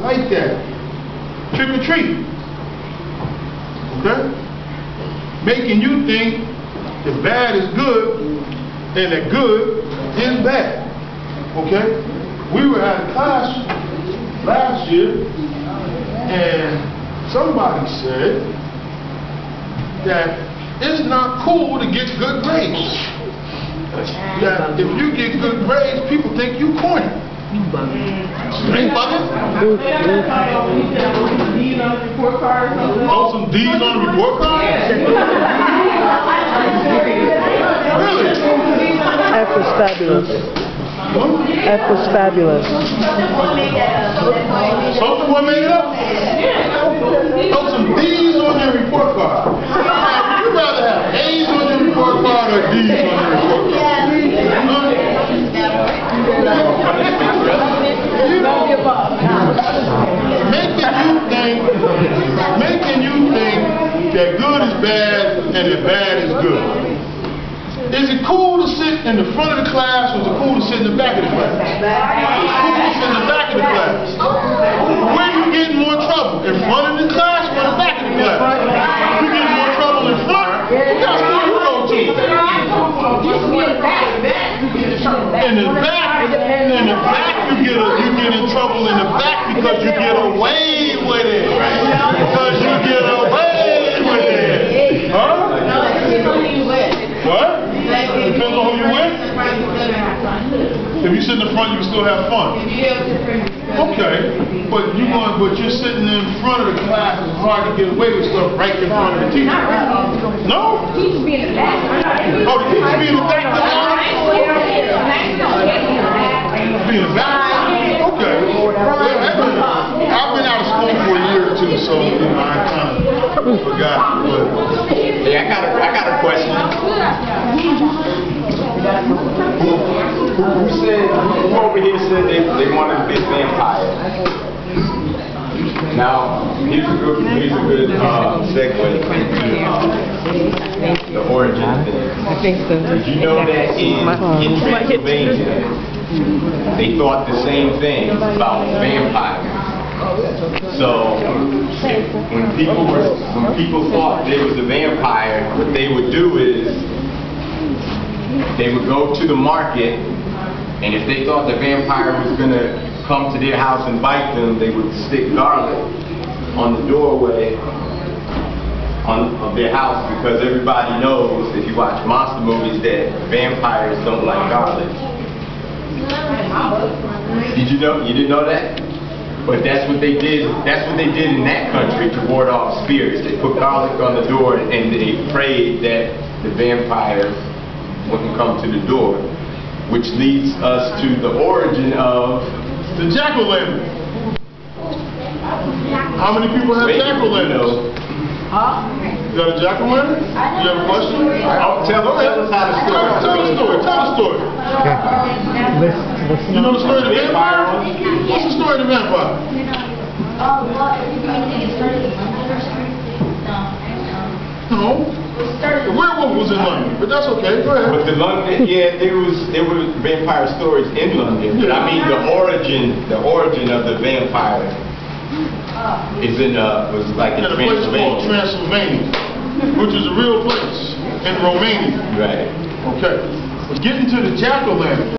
like that. Trick or treat. Okay? Making you think that bad is good and that good is bad. Okay? We were at a class last year and somebody said that it's not cool to get good grades. That if you get good grades, people think you corny. You bugging. Ain't bugging? Oh, some D's on the report card? Really? F was fabulous. F was fabulous. Social boy made it up? Oh, some D's on your report card. Would you rather have A's on your report card or D's on your report card? Making you think that good is bad and that bad is good. Is it cool to sit in the front of the class or is it cool to sit in the back of the class? It's cool to sit in the back of the class. Where you get in more trouble? In front of the class or in the back of the class? You get more trouble in front? What kind of school you go to? In the back you get in trouble in the back because you get away with it. Because you get away with it. Huh? What? Depends on who you with? If you sit in the front, you can still have fun. Okay, but you're sitting in front of the class. It's hard to get away with stuff right in front of the teacher. No? The teacher be in the back. Oh, the teacher be in the back. Be in the back. Okay. I've been out of school for a year or two, so I kind of forgot. But yeah, I got a question. Who over here said they wanted to be a vampire? Now, here's a good segue into the origin thing. I think so. Did you know that in Transylvania, they thought the same thing about vampires? So when people thought there was a vampire, what they would do is they would go to the market, and if they thought the vampire was going to come to their house and bite them, they would stick garlic on the doorway of their house, because everybody knows, if you watch monster movies, that vampires don't like garlic. Did you know? You didn't know that? But that's what they did. That's what they did in that country to ward off spirits. They put garlic on the door and they prayed that the vampires wouldn't come to the door, which leads us to the origin of the jack-o'-lantern. How many people have jack-o'-lanterns? Huh? You got a jack-o'-lantern? You have a question? Tell us how the story. Tell the story. You know the story of the vampire? What's the story of the vampire? No. The werewolf was in London, but that's okay. Go ahead. But the London, yeah, there were vampire stories in London. But I mean, the origin of the vampire is was like in a place called Transylvania, which is a real place in Romania. Right. Okay. Getting to the jack-o'-lantern.